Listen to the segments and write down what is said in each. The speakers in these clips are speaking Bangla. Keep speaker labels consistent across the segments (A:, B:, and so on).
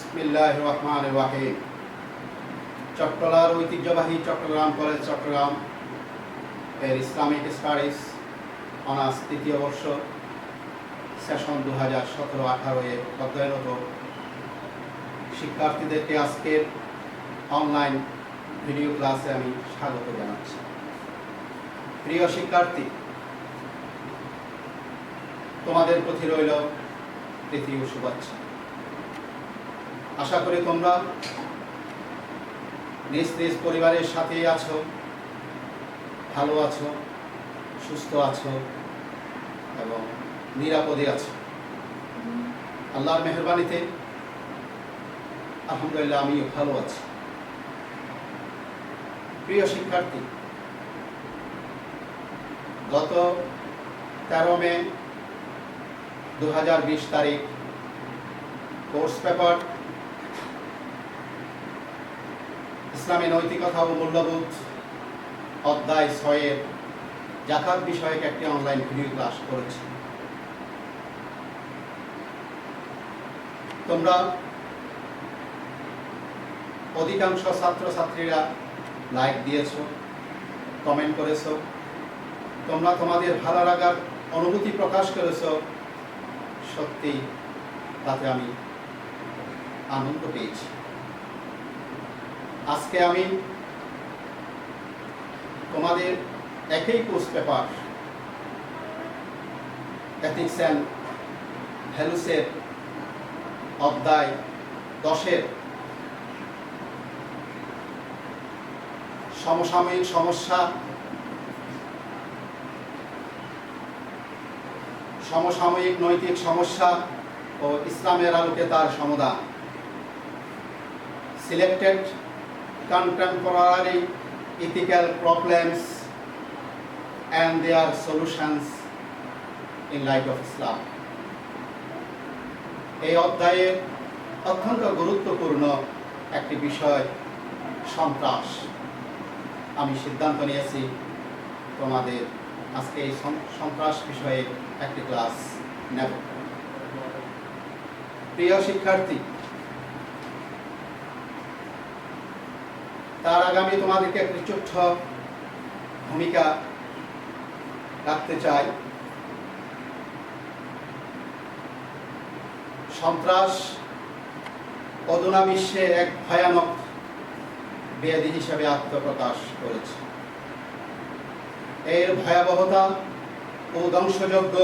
A: বিসমিল্লাহির রহমানির রহিম। চট্টলার ঐতিহ্যবাহী চট্টগ্রাম কলেজ চট্টগ্রাম এর ইসলামিক স্টাডিজ অনার্স তৃতীয় বর্ষ সেশন 2017-18 এ অধ্যয়নরত শিক্ষার্থীদেরকে আজকের অনলাইন ভিডিও ক্লাসে আমি স্বাগত জানাচ্ছি। প্রিয় শিক্ষার্থী, তোমাদের প্রতি রইল তৃতীয় শুভেচ্ছা। আশা করি তোমরা নিজ নিজ পরিবারের সাথেই আছো, ভালো আছো, সুস্থ আছো এবং নিরাপদে আছো। আল্লাহর মেহেরবানিতে আলহামদুলিল্লাহ আমিও ভালো আছি। প্রিয় শিক্ষার্থী, গত 13 মে 2020 তারিখ কোর্স পেপার ইসলামী নৈতিকতা ও মূল্যবোধ অধ্যায় 6 যাকাত বিষয়ক একটি অনলাইন ভিডিও ক্লাস করেছি। তোমরা অধিকাংশ ছাত্রছাত্রীরা লাইক দিয়েছো, কমেন্ট করেছো, তোমরা তোমাদের ভালো লাগার অনুভূতি প্রকাশ করেছো। সত্যি তাতে আমি আনন্দ পেয়েছি। আজকে আমি তোমাদের একই কোর্স পেপার এথিক্স অ্যান্ড ভ্যালুসের অধ্যায় 10 সমসাময়িক সমস্যা, সমসাময়িক নৈতিক সমস্যা ও ইসলামের আলোকে তার সমাধান, selected contemporary ethical problems and their solutions in light of Islam। এই অধ্যায়ে অত্যন্ত গুরুত্বপূর্ণ একটি বিষয় সন্ত্রাস। আমি সিদ্ধান্ত নিয়েছি তোমাদের আজকে এই সন্ত্রাস বিষয়ে একটি ক্লাস নেব। প্রিয় শিক্ষার্থী, তার আগে আমি তোমাদেরকে একটি ছোট্ট ভূমিকা রাখতে চাই। সন্ত্রাস অধুনা বিশ্বে এক ভয়ানক ব্যাধি হিসেবে আত্মপ্রকাশ করেছে। এর ভয়াবহতা ও ধ্বংসযজ্ঞ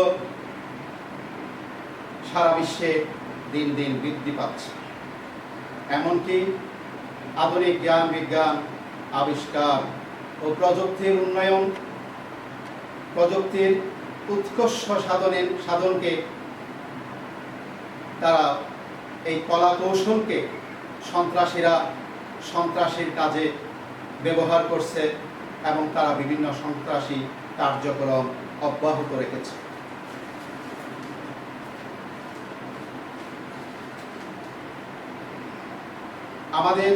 A: সারা বিশ্বে দিন দিন বৃদ্ধি পাচ্ছে। এমনকি আধুনিক জ্ঞান বিজ্ঞান আবিষ্কার ও প্রযুক্তির উন্নয়ন, প্রযুক্তির উৎকর্ষ সাধনকে তারা এই কলা কৌশলকে সন্ত্রাসীরা সন্ত্রাসীর কাজে ব্যবহার করছে এবং তারা বিভিন্ন সন্ত্রাসী কার্যক্রম অব্যাহত রেখেছে। আমাদের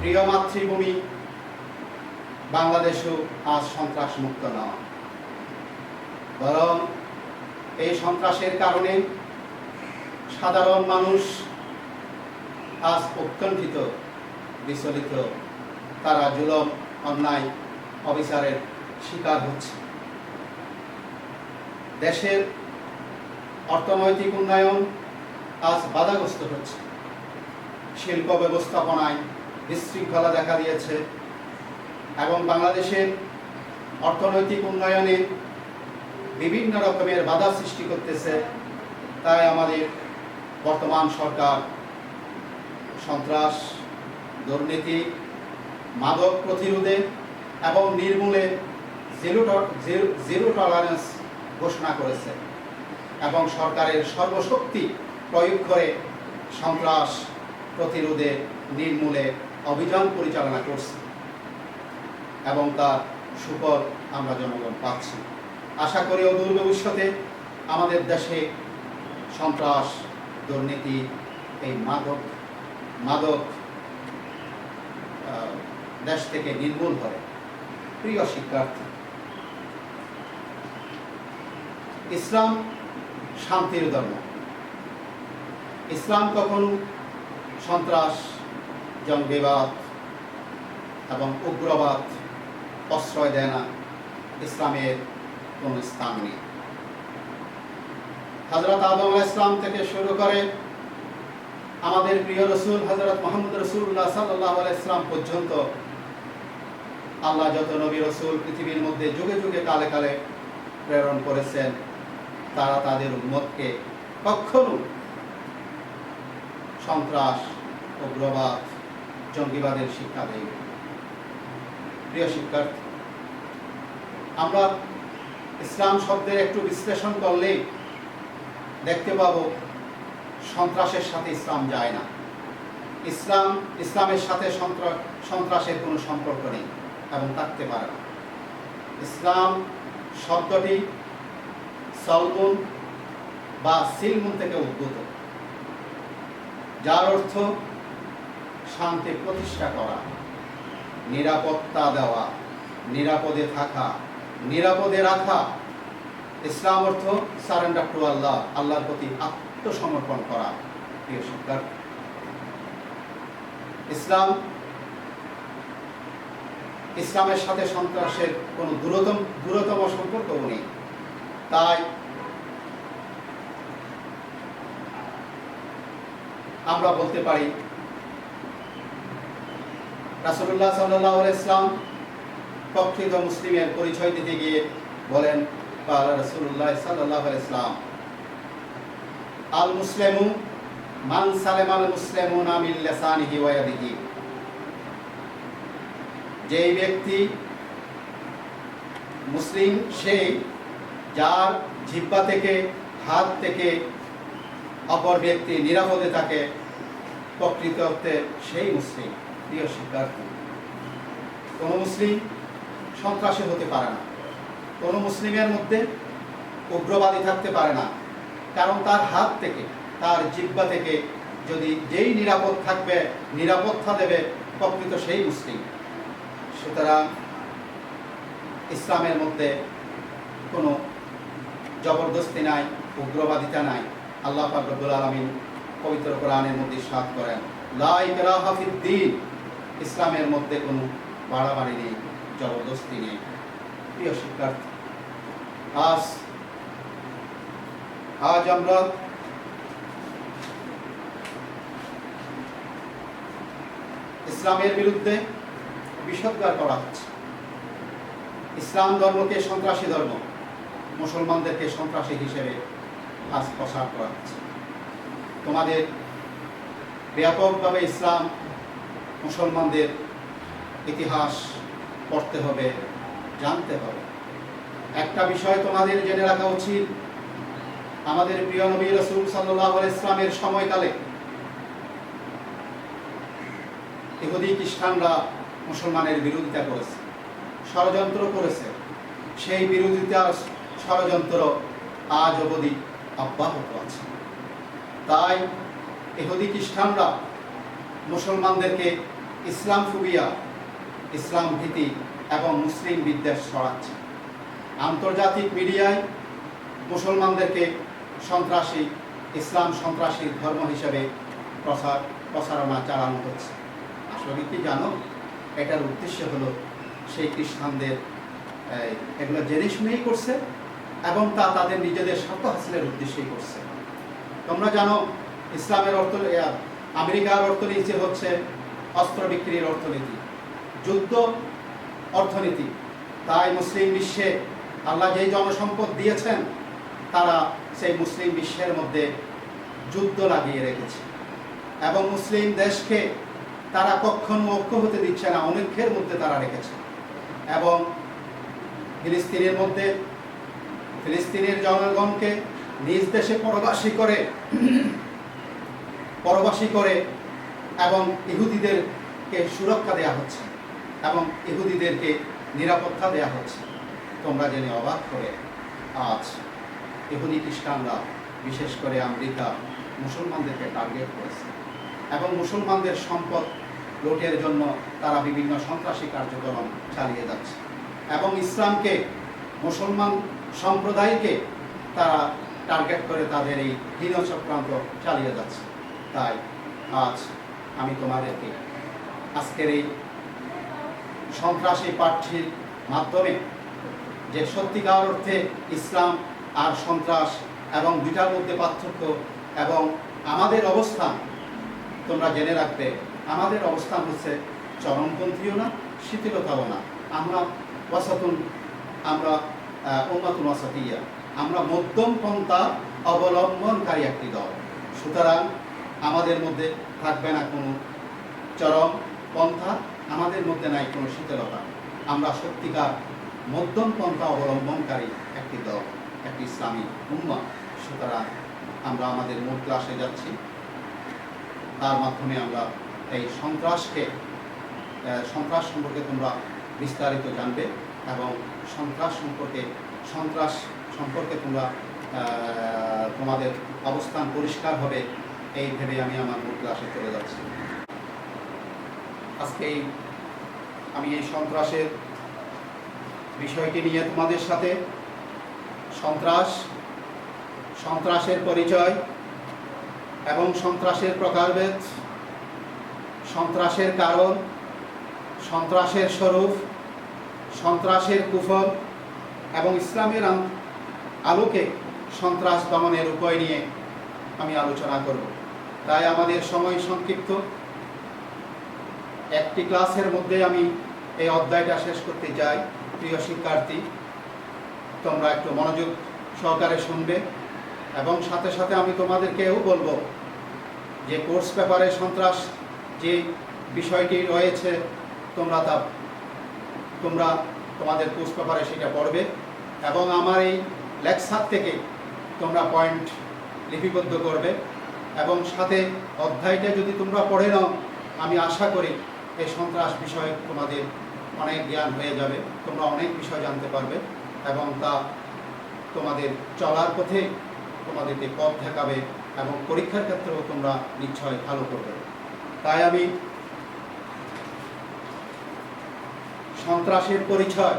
A: প্রিয় মাতৃভূমি বাংলাদেশও আজ সন্ত্রাস মুক্ত নয়, বরং এই সন্ত্রাসের কারণে সাধারণ মানুষ আজ উৎকণ্ঠিত, বিচলিত, তারা জুলুম, অন্যায়, অবিচারের শিকার হচ্ছে। দেশের অর্থনৈতিক উন্নয়ন আজ বাধাগ্রস্ত হচ্ছে। শিল্প ব্যবস্থাপনায় বিশৃঙ্খলা দেখা দিয়েছে এবং বাংলাদেশের অর্থনৈতিক উন্নয়নে বিভিন্ন রকমের বাধা সৃষ্টি করতেছে। তাই আমাদের বর্তমান সরকার সন্ত্রাস, দুর্নীতি, মাদক প্রতিরোধে এবং নির্মূলে জিরো টলারেন্স ঘোষণা করেছে এবং সরকারের সর্বশক্তি প্রয়োগ করে সন্ত্রাস প্রতিরোধে, নির্মূলে অভিযান পরিচালনা করছে এবং তার সুফল আমরা জনগণ পাচ্ছি। আশা করি অদূর ভবিষ্যতে আমাদের দেশে সন্ত্রাস, দুর্নীতি, এই মাদক দেশ থেকে নির্মূল হবে। প্রিয় শিক্ষার্থী, ইসলাম শান্তির ধর্ম। ইসলাম কখনো সন্ত্রাস, জঙ্গিবাদ এবং উগ্রবাদ প্রশ্রয় দেয় না। ইসলামের কোনো স্থান নেই। হযরত আদম আলাইহিস সালাম থেকে শুরু করে আমাদের প্রিয় রাসূল হযরত মুহাম্মদ রাসূলুল্লাহ সাল্লাল্লাহু আলাইহি ওয়াসাল্লাম পর্যন্ত আল্লাহ যত নবী রাসূল পৃথিবীর মধ্যে যুগে যুগে কালে কালে প্রেরণ করেছেন, তারা তাদের উম্মতকে কখনো সন্ত্রাস, উগ্রবাদ, জঙ্গিবাদের শিক্ষা দেয়নি। প্রিয় শিক্ষার্থী, আমরা ইসলাম শব্দের একটু বিশ্লেষণ করলেই দেখতে পাবো সন্ত্রাসের সাথে ইসলাম যায় না। ইসলামের সাথে সন্ত্রাসের কোনো সম্পর্ক নেই এবং থাকতে পারে না। ইসলাম শব্দটি সলমুন বা সিলমুন থেকে উদ্ভূত, যার অর্থ শান্তি প্রতিষ্ঠা করা, নিরাপত্তা দেওয়া, নিরাপদে থাকা, নিরাপদে রাখা। ইসলাম অর্থ সারেন্ডার টু আল্লাহ, আল্লাহর প্রতি আত্মসমর্পণ করা। প্রিয় শিক্ষার্থী, ইসলামের সাথে সন্ত্রাসের কোনো দূরতম সম্পর্কও নেই। তাই আমরা বলতে পারি রাসূলুল্লাহ সাল্লাল্লাহু আলাইহি ওয়াসাল্লাম প্রকৃত মুসলিমের পরিচয় দিতে গিয়ে বলেন, ক্বালা রাসূলুল্লাহ সাল্লাল্লাহু আলাইহি ওয়াসাল্লাম, আল মুসলিমু মান সালামাল মুসলিমুনা মিন লিসানিহি ওয়া ইয়াদিহি। যেই ব্যক্তি মুসলিম, সেই যার জিহ্বা থেকে, হাত থেকে অপর ব্যক্তি নিরাপদে থাকে, প্রকৃত অর্থে সেই মুসলিম। প্রিয় শিক্ষার্থী, কোনো মুসলিম সন্ত্রাসী হতে পারে না, কোনো মুসলিমের মধ্যে উগ্রবাদী থাকতে পারে না, কারণ তার হাত থেকে, তার জিহ্বা থেকে যদি যেই নিরাপদ থাকবে, নিরাপত্তা দেবে, প্রকৃত সেই মুসলিম। সুতরাং ইসলামের মধ্যে কোনো জবরদস্তি নাই, উগ্রবাদিতা নাই। আল্লাহ পাক রব্বুল আলামিন পবিত্র কোরআনের মধ্যে ইরশাদ করেন, লা ইকরাহা ফিদ-দীন। ইসলামের মধ্যে কোনো বাড়াবাড়ি নেই, জবরদস্তি নেই। প্রিয় শিক্ষার্থী, আজ আমরা ইসলামের বিরুদ্ধে বিষোদ্গার করা হচ্ছে। ইসলাম ধর্মকে সন্ত্রাসী ধর্ম, মুসলমানদেরকে সন্ত্রাসী হিসেবে আজ প্রচার করা হচ্ছে। তোমাদের ব্যাপকভাবে ইসলাম মুসলমানদের ইতিহাস পড়তে হবে, জানতে হবে। একটা বিষয় তোমাদের জেনে রাখা উচিত, আমাদের প্রিয় নবী রাসূল সাল্লাল্লাহু আলাইহি ওয়াসাল্লামের সময়কালে ইহুদি খ্রিস্টানরা মুসলমানের বিরোধিতা করেছে, ষড়যন্ত্র করেছে। সেই বিরোধিতার ষড়যন্ত্র আজ অবধি অব্যাহত আছে। তাই ইহুদি খ্রিস্টানরা মুসলমানদেরকে ইসলাম ফোবিয়া, ইসলাম ভীতি এবং মুসলিম বিদ্বেষ ছড়াচ্ছে। আন্তর্জাতিক মিডিয়ায় মুসলমানদেরকে সন্ত্রাসী, ইসলাম সন্ত্রাসী ধর্ম হিসেবে প্রচারণা চালানো হচ্ছে। আসলে কি জানো, এটার উদ্দেশ্য হলো সেই খ্রিস্টানদের এগুলো জেনে শুনেই করছে এবং তা তাদের নিজেদের স্বার্থ হাসিলের উদ্দেশ্যেই করছে। তোমরা জানো, ইসলামের আমেরিকার অর্থনীতি হচ্ছে অস্ত্র বিক্রির অর্থনীতি, যুদ্ধ অর্থনীতি। তাই মুসলিম বিশ্বে আল্লাহ যেই জনসম্পদ দিয়েছেন, তারা সেই মুসলিম বিশ্বের মধ্যে যুদ্ধ লাগিয়ে রেখেছে এবং মুসলিম দেশকে তারা কখনো ঐক্য হতে দিচ্ছে না, অনৈক্যের মধ্যে তারা রেখেছে। এবং ফিলিস্তিনের জনগণকে নিজ দেশে পরবাসী করে এবং ইহুদিদেরকে সুরক্ষা দেয়া হচ্ছে এবং ইহুদিদেরকে নিরাপত্তা দেয়া হচ্ছে। তোমরা জেনে অবাক করে, আজ ইহুদি খ্রিস্টানরা, বিশেষ করে আমেরিকা, মুসলমানদেরকে টার্গেট করেছে এবং মুসলমানদের সম্পদ লুটের জন্য তারা বিভিন্ন সন্ত্রাসী কার্যক্রম চালিয়ে যাচ্ছে এবং ইসলামকে, মুসলমান সম্প্রদায়কে তারা টার্গেট করে তাদের এই হীন চক্রান্ত চালিয়ে যাচ্ছে। তাই আজ আমি তোমাদেরকে আজকের এই সন্ত্রাসী পাঠ্যের মাধ্যমে যে সত্যিকার অর্থে ইসলাম আর সন্ত্রাস এবং দুটার মধ্যে পার্থক্য এবং আমাদের অবস্থান তোমরা জেনে রাখবে। আমাদের অবস্থান হচ্ছে চরমপন্থীও না, শিথিলতাও না। আমরা ওয়াসাতুন, আমরা উম্মাতুন ওয়াসাতিয়া, আমরা মধ্যম পন্থা অবলম্বনকারী একটি দল। সুতরাং আমাদের মধ্যে থাকবে না কোনো চরম পন্থা, আমাদের মধ্যে নাই কোনো শীতলতা। আমরা সত্যিকার মধ্যম পন্থা অবলম্বনকারী একটি দল, একটি ইসলামী উম্মাহ। সুতরাং আমরা আমাদের মূল ক্লাসে যাচ্ছি। তার মাধ্যমে আমরা এই সন্ত্রাস সম্পর্কে তোমরা বিস্তারিত জানবে এবং সন্ত্রাস সম্পর্কে তোমরা তোমাদের অবস্থান পরিষ্কার হবে, এই ভেবে আমি আমার মূল ক্লাসে চলে যাচ্ছি। আজকে আমি এই সন্ত্রাসের বিষয়টি নিয়ে তোমাদের সাথে সন্ত্রাসের পরিচয় এবং সন্ত্রাসের প্রকারভেদ, সন্ত্রাসের কারণ, সন্ত্রাসের স্বরূপ, সন্ত্রাসের কুফল এবং ইসলামের আলোকে সন্ত্রাস দমনের উপায় নিয়ে আমি আলোচনা করব। তাই আমাদের সময় সংক্ষিপ্ত, একটি ক্লাসের মধ্যে আমি এই অধ্যায়টা শেষ করতে চাই। প্রিয় শিক্ষার্থী, তোমরা একটু মনোযোগ সহকারে শুনবে এবং সাথে সাথে আমি তোমাদেরকেও বলবো যে কোর্স পেপারে সন্ত্রাস যে বিষয়টি রয়েছে তোমাদের কোর্স পেপারে সেটা পড়বে এবং আমার এই লেকচার থেকে তোমরা পয়েন্ট লিপিবদ্ধ করবে এবং সাথে অধ্যায়টা যদি তোমরা পড়ে নাও, আমি আশা করি এই সন্ত্রাস বিষয়ে তোমাদের অনেক জ্ঞান হয়ে যাবে, তোমরা অনেক বিষয় জানতে পারবে এবং তা তোমাদের চলার পথে তোমাদেরকে পথ দেখাবে এবং পরীক্ষার ক্ষেত্রেও তোমরা নিশ্চয় ভালো করবে। তাই আমি সন্ত্রাসের পরিচয়।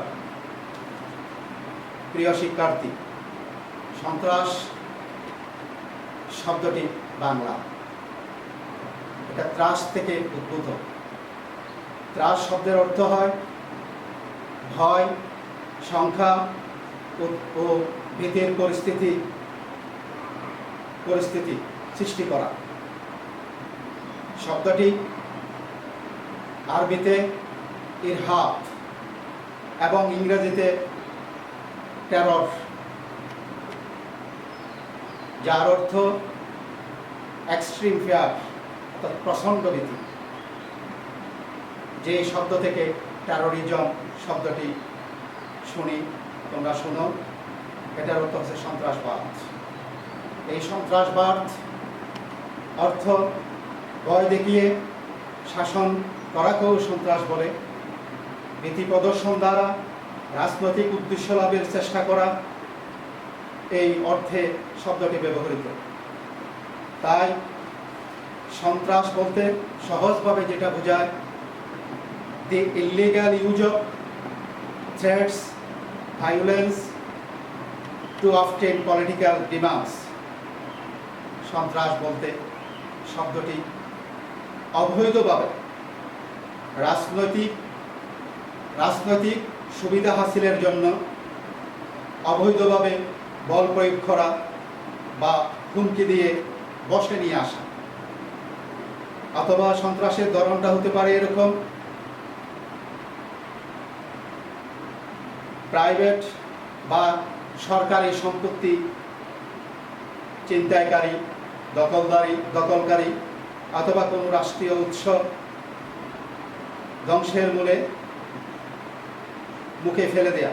A: প্রিয় শিক্ষার্থী, সন্ত্রাস শব্দটি বাংলা, এটা ত্রাস থেকে উদ্ভূত। ত্রাস শব্দের অর্থ হয় ভয়, সংখ্যা ও ভীতির পরিস্থিতি সৃষ্টি করা। শব্দটি আরবিতে ইরহাব এবং ইংরেজিতে টেরর, যার অর্থ এক্সট্রিম ফিয়ার, অর্থাৎ প্রচণ্ড ভীতি। যে শব্দ থেকে টেরোরিজম শব্দটি শুনি, তোমরা শোনো, এটার অর্থ হচ্ছে সন্ত্রাসবাদ। এই সন্ত্রাসবাদ অর্থ ভয় দেখিয়ে শাসন করাকেও সন্ত্রাস বলে। ভীতি প্রদর্শন দ্বারা রাজনৈতিক উদ্দেশ্য লাভের চেষ্টা করা, এই অর্থে শব্দটি ব্যবহৃত। তাই সন্ত্রাস বলতে সহজভাবে যেটা বোঝায়, the illegal use of threats, violence to obtain political demands. সন্ত্রাস বলতে শব্দটি অবৈধভাবে রাজনৈতিক সুবিধা হাসিলের জন্য অবৈধভাবে বল প্রয়োগ করা বা হুমকি দিয়ে বসে নিয়ে আসা। অথবা সন্ত্রাসের ধরনটা হতে পারে এরকম: প্রাইভেট বা সরকারি সম্পত্তি ছিনতাইকারী, দখলকারী অথবা কোনো রাষ্ট্রীয় উৎস ধ্বংসের মুখে ফেলে দেয়া।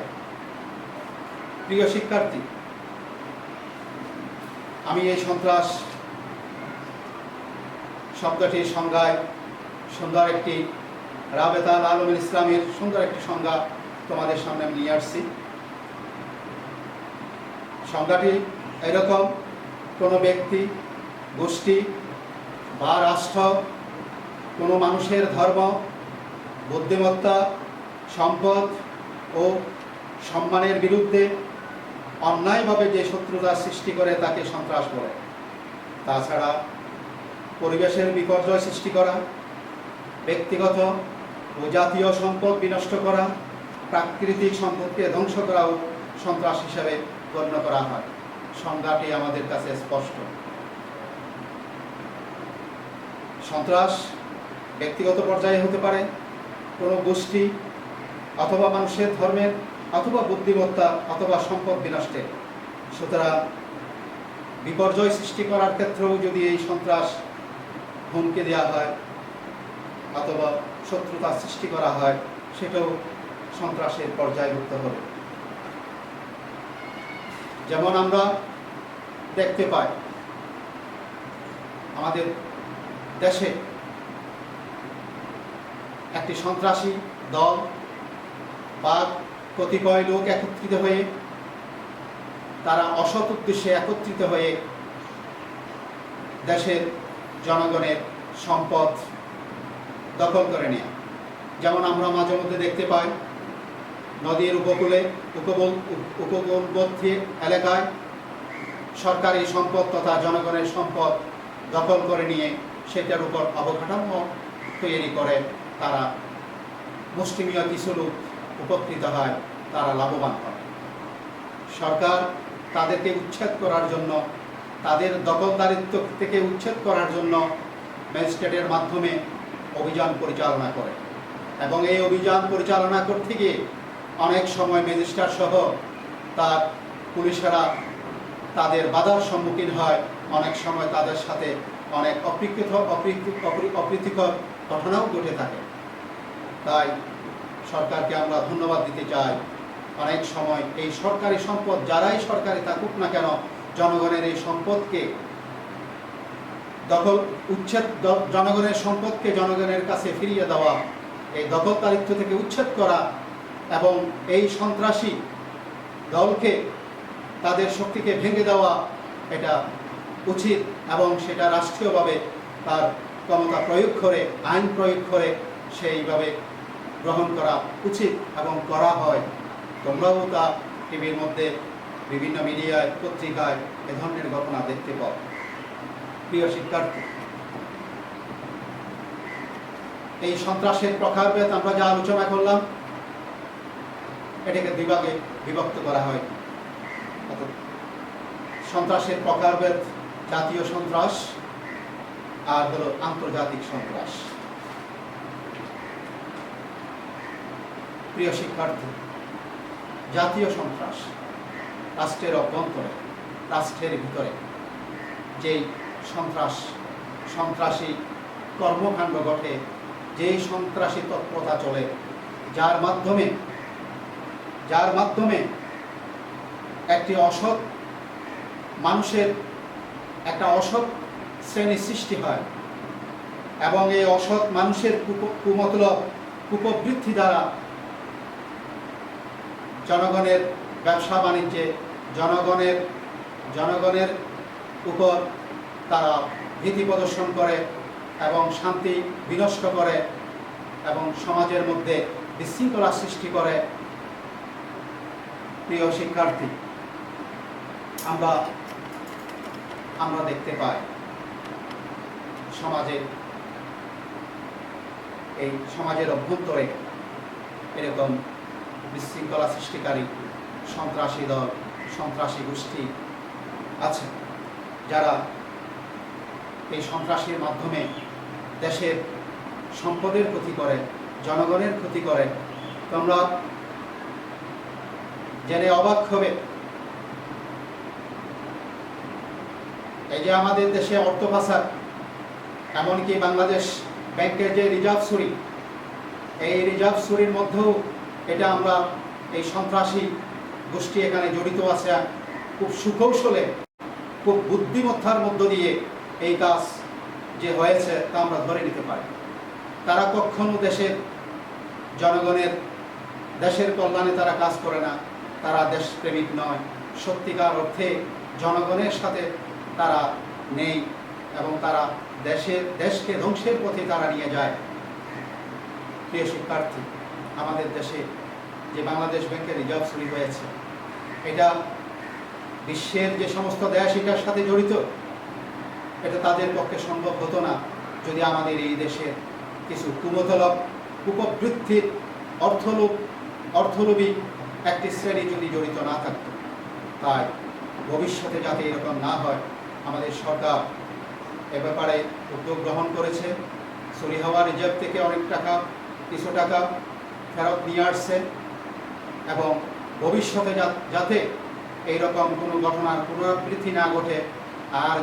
A: প্রিয় শিক্ষার্থী, আমি এই সন্ত্রাস শব্দটির সংজ্ঞায় সুন্দর একটি রাবেতা আল আলমুল ইসলামের সুন্দর একটি সংজ্ঞা তোমাদের সামনে আমি নিয়ে আসছি। সংজ্ঞাটি এরকম: কোনো ব্যক্তি, গোষ্ঠী বা রাষ্ট্র কোনো মানুষের ধর্ম, বুদ্ধিমত্তা, সম্পদ ও সম্মানের বিরুদ্ধে অন্যায়ভাবে যে শত্রুতা সৃষ্টি করে তাকে সন্ত্রাস বলে। তাছাড়া পরিবেশের বিপর্যয় সৃষ্টি করা, ব্যক্তিগত ও জাতীয় সম্পদ বিনষ্ট করা, প্রাকৃতিক সম্পদকে ধ্বংস করাও সন্ত্রাস হিসাবে গণ্য করা হয়। সংজ্ঞাটি আমাদের কাছে স্পষ্ট। সন্ত্রাস ব্যক্তিগত পর্যায়ে হতে পারে, কোনো গোষ্ঠী অথবা মানুষের ধর্মের অথবা বুদ্ধিমত্তা অথবা সম্পদ বিনষ্টের। সুতরাং বিপর্যয় সৃষ্টি করার ক্ষেত্রেও যদি এই সন্ত্রাস হুমকি দেওয়া হয় অথবা শত্রুতা সৃষ্টি করা হয়, সেটাও সন্ত্রাসের পর্যায়ভুক্ত হবে। যেমন আমরা দেখতে পাই আমাদের দেশে একটি সন্ত্রাসী দল বা কতিপয় লোক একত্রিত হয়ে তারা অসৎ উদ্দেশ্যে একত্রিত হয়ে দেশের জনগণের সম্পদ দখল করে নেয়। যেমন আমরা মাঝে মধ্যে দেখতে পাই নদীর উপকূলে উপকূলবর্তী এলাকায় সরকারি সম্পদ তথা জনগণের সম্পদ দখল করে নিয়ে সেটার উপর অবকাঠামো তৈরি করে তারা মুষ্টিমেয় কিছু লোক উপকৃত হয়, তারা লাভবান হয়। সরকার তাদেরকে উচ্ছেদ করার জন্য, তাদের দখলদারিত্ব থেকে উচ্ছেদ করার জন্য ম্যাজিস্ট্রেটের মাধ্যমে অভিযান পরিচালনা করে এবং এই অভিযান পরিচালনা করতে গিয়ে অনেক সময় ম্যাজিস্ট্রেট সহ তার পুলিশেরা তাদের বাধার সম্মুখীন হয়। অনেক সময় তাদের সাথে অনেক অপ্রীতিকর ঘটনাও ঘটে থাকে। তাই সরকারকে আমরা ধন্যবাদ দিতে চাই। অনেক সময় এই সরকারি সম্পদ যারাই সরকারি থাকুক না কেন, জনগণের এই সম্পদকে জনগণের সম্পদকে জনগণের কাছে ফিরিয়ে দেওয়া, এই দখলদারিত্ব থেকে উচ্ছেদ করা এবং এই সন্ত্রাসী দলকে তাদের শক্তিকে ভেঙে দেওয়া, এটা উচিত এবং সেটা রাষ্ট্রীয়ভাবে তার ক্ষমতা প্রয়োগ করে, আইন প্রয়োগ করে সেইভাবে গ্রহণ করা উচিত এবং করা হয়। তোমরাও তা টিভির মধ্যে বিভিন্ন মিডিয়ায়, পত্রিকায় এ ধরনের ঘটনা দেখতে পাও। প্রিয় শিক্ষার্থী, এই সন্ত্রাসের প্রকারভেদ আমরা যা আলোচনা করলাম, এটাকে দুই ভাগে বিভক্ত করা হয়। সন্ত্রাসের প্রকারভেদ জাতীয় সন্ত্রাস আর হলো আন্তর্জাতিক সন্ত্রাস। প্রিয় শিক্ষার্থী, জাতীয় সন্ত্রাস রাষ্ট্রের অভ্যন্তরে, রাষ্ট্রের ভিতরে যেই সন্ত্রাসী কর্মকাণ্ড ঘটে, যেই সন্ত্রাসী তৎপরতা চলে, যার মাধ্যমে একটি অসৎ মানুষের একটা অসৎ শ্রেণীর সৃষ্টি হয় এবং এই অসৎ মানুষের কুমতলব কুপ্রবৃত্তি দ্বারা জনগণের ব্যবসা বাণিজ্যে, জনগণের উপর তারা ভীতি প্রদর্শন করে এবং শান্তি বিনষ্ট করে এবং সমাজের মধ্যে বিশৃঙ্খলা সৃষ্টি করে। প্রিয় শিক্ষার্থী, আমরা দেখতে পাই সমাজের অভ্যন্তরে এরকম বিশৃঙ্খলা সৃষ্টিকারী সন্ত্রাসী দল, সন্ত্রাসী গোষ্ঠী আছে, যারা এই সন্ত্রাসীর মাধ্যমে দেশের সম্পদের ক্ষতি করে, জনগণের ক্ষতি করে। তোমরা জেনে অবাক হবে, এই যে আমাদের দেশে অর্থ পাচার, এমনকি বাংলাদেশ ব্যাংকের যে রিজার্ভ চুরি, এই রিজার্ভ চুরির মধ্যেও এটা আমরা এই সন্ত্রাসী গোষ্ঠী এখানে জড়িত আছে। খুব সুকৌশলে, খুব বুদ্ধিমত্তার মধ্য দিয়ে এই কাজ যে হয়েছে তা আমরা ধরে নিতে পারি। তারা কখনো দেশের কল্যাণে তারা কাজ করে না, তারা দেশপ্রেমিক নয়, সত্যিকার অর্থে জনগণের সাথে তারা নেই এবং তারা দেশকে ধ্বংসের পথে তারা নিয়ে যায়। প্রিয় শিক্ষার্থী, আমাদের দেশে যে বাংলাদেশ ব্যাংকের রিজার্ভ চুরি হয়েছে, এটা বিশ্বের যে সমস্ত দেশ এটার সাথে জড়িত, এটা তাদের পক্ষে সম্ভব হতো না যদি আমাদের এই দেশের কিছু কুমতলব কুপবৃত্তির অর্থলোভী একটি শ্রেণী যদি জড়িত না থাকত। তাই ভবিষ্যতে যাতে এরকম না হয় আমাদের সরকার এ ব্যাপারে উদ্যোগ গ্রহণ করেছে। সরি হাওয়া রিজার্ভ থেকে অনেক টাকা কিছু টাকা ফেরত নিয়ে আসছে এবং ভবিষ্যতে যাতে এইরকম কোনো ঘটনার পুনরাবৃত্তি না ঘটে, আর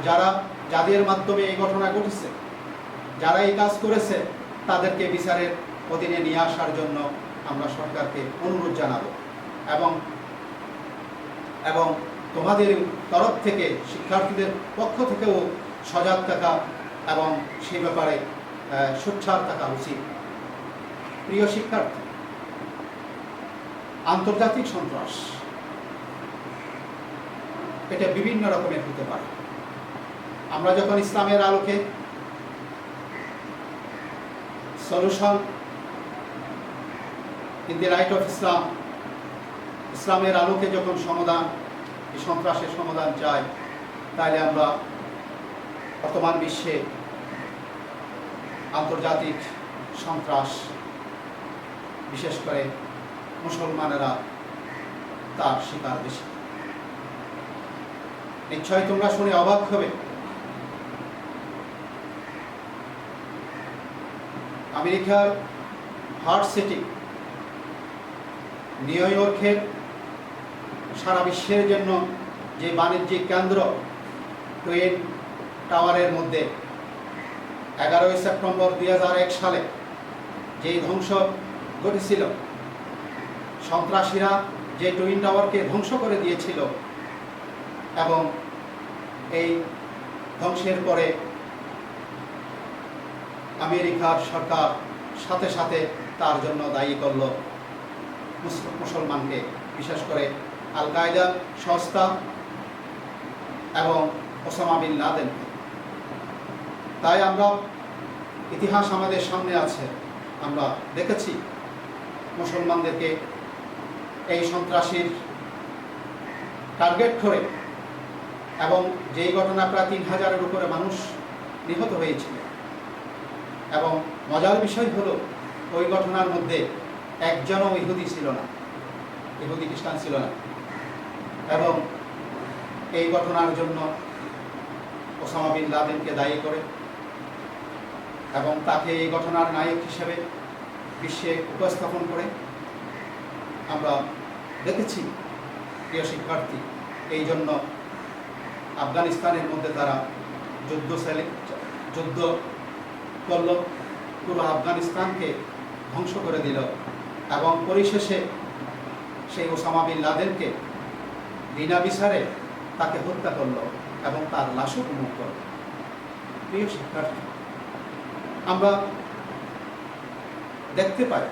A: যাদের মাধ্যমে এই ঘটনা ঘটেছে, যারা এই কাজ করেছে, তাদেরকে বিচারের অধীনে নিয়ে আসার জন্য আমরা সরকারকে অনুরোধ জানাবো এবং তোমাদের তরফ থেকে শিক্ষার্থীদের পক্ষ থেকেও সজাগ থাকা এবং সেই ব্যাপারে সোচ্চার থাকা উচিত। প্রিয় শিক্ষার্থী, আন্তর্জাতিক সন্ত্রাস এটা বিভিন্ন রকমের হতে পারে। আমরা যখন ইসলামের আলোকে solution in the light off ইসলামের আলোকে যখন সন্ত্রাসের সমাধান চাই, তাহলে আমরা বর্তমান বিশ্বে আন্তর্জাতিক সন্ত্রাস, বিশেষ করে মুসলমানেরা তার শিকার বেশি। নিশ্চয় তোমরা শুনে অবাক হবে, আমেরিকার হার্ট সিটি নিউ ইয়র্কের সারা বিশ্বের জন্য যে বাণিজ্যিক কেন্দ্র টুইন টাওয়ারের মধ্যে 11 সেপ্টেম্বর 2001 সালে যেই ধ্বংস ঘটেছিল, সন্ত্রাসীরা যে টুইন টাওয়ারকে ধ্বংস করে দিয়েছিল এবং এই ধ্বংসের পরে আমেরিকার সরকার সাথে সাথে তার জন্য দায়ী করল মুসলমানকে, বিশেষ করে আল কায়দা সংস্থা এবং ওসামা বিন লাদেনকে। তাই আমরা ইতিহাস আমাদের সামনে আছে, আমরা দেখেছি মুসলমানদেরকে এই সন্ত্রাসীর টার্গেট করে এবং যেই ঘটনা প্রায় 3000-এর উপরে মানুষ নিহত হয়েছিল। এবং মজার বিষয় হলো, ওই ঘটনার মধ্যে একজনও ইহুদি ছিল না, ইহুদি খ্রিস্টান ছিল না। এবং এই ঘটনার জন্য ওসামা বিন লাদেনকে দায়ী করে এবং তাকে এই ঘটনার নায়ক হিসেবে বিশ্বে উপস্থাপন করে আমরা দেখেছি। প্রিয় শিক্ষার্থী, এই জন্য আফগানিস্তানের মধ্যে তারা যুদ্ধ করল, পুরো আফগানিস্তানকে ধ্বংস করে দিল এবং পরিশেষে সেই ওসামা বিন লাদেনকে বিনা বিচারে তাকে হত্যা করল এবং তার লাশও উন্মুক্ত করল। প্রিয় শিক্ষার্থী, আমরা দেখতে পাই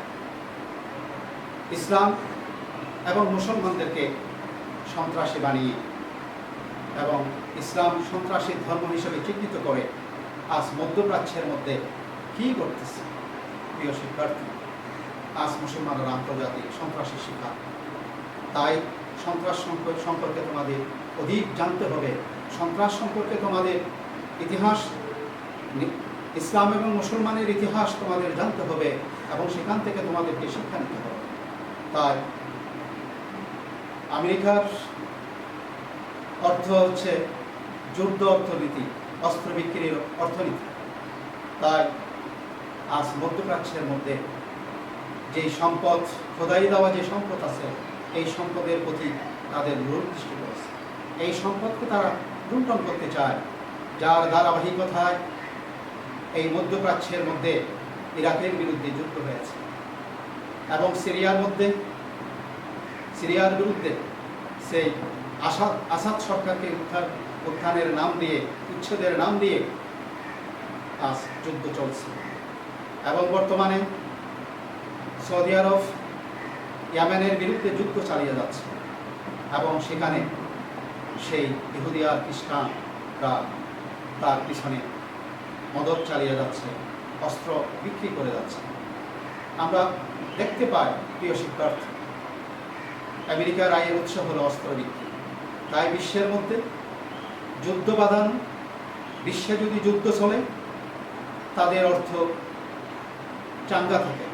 A: ইসলাম এবং মুসলমানদেরকে সন্ত্রাসী বানিয়ে এবং ইসলাম সন্ত্রাসী ধর্ম হিসেবে চিহ্নিত করে আজ মধ্যপ্রাচ্যের মধ্যে কী করতেছে। প্রিয় শিক্ষার্থী, আজ মুসলমানরা আন্তর্জাতিক সন্ত্রাসী শিকার। তাই সন্ত্রাস সম্পর্কে তোমাদের অধিক জানতে হবে, সন্ত্রাস সম্পর্কে তোমাদের ইতিহাস, ইসলাম এবং মুসলমানের ইতিহাস তোমাদের জানতে হবে এবং সেখান থেকে তোমাদেরকে শিক্ষা নিতে হবে। তাই আমেরিকার অর্থ হচ্ছে যুদ্ধ অর্থনীতি, অস্ত্র বিক্রির অর্থনীতি। তাই আজ মধ্যপ্রাচ্যের মধ্যে যেই সম্পদ, খোদাই দেওয়া যে সম্পদ আছে, এই সম্পদের প্রতি তাদের লোভ সৃষ্টি করেছে। এই সম্পদকে তারা লুণ্ঠন করতে চায়, যার ধারাবাহিকতায় এই মধ্যপ্রাচ্যের মধ্যে ইরাকের বিরুদ্ধে যুদ্ধ হয়েছে এবং সিরিয়ার বিরুদ্ধে সেই আসাদ সরকারকে উত্থানের নাম দিয়ে, উচ্ছেদের নাম দিয়ে আজ যুদ্ধ চলছে। এবং বর্তমানে সৌদি আরব ইয়েমেনের বিরুদ্ধে যুদ্ধ চালিয়ে যাচ্ছে এবং সেখানে সেই ইহুদি আর খ্রিস্টানরা তার পিছনে মদত চালিয়ে যাচ্ছে, অস্ত্র বিক্রি করে যাচ্ছে। আমরা দেখতে পাই, প্রিয় শিক্ষার্থী, আমেরিকার আয়ের উৎস হলো অস্ত্র বিক্রি। তাই বিশ্বের মধ্যে যুদ্ধ বাঁধানো বিশ্বে যদি যুদ্ধ চলে তাদের অর্থ চাঙ্গা থাকে,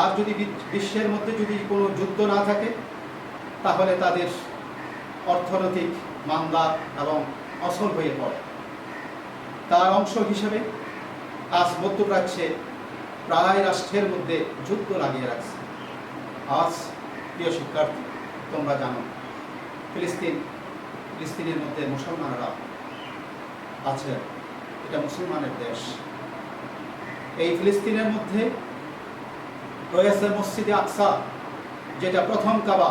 A: আর যদি বিশ্বের মধ্যে যদি কোনো যুদ্ধ না থাকে তাহলে তাদের অর্থনৈতিক মান্দা এবং অসল হয়ে পড়ে। তার অংশ হিসেবে আজ মধ্যপ্রাচ্যে প্রায় রাষ্ট্রের মধ্যে যুদ্ধ লাগিয়ে রাখছে। আজ প্রিয় শিক্ষার্থী, তোমরা জানো ফিলিস্তিনের মধ্যে মুসলমানরা আছে, এটা মুসলমানের দেশ। এই ফিলিস্তিনের মধ্যে রয়েছে মসজিদে আকসা, যেটা প্রথম কাবা,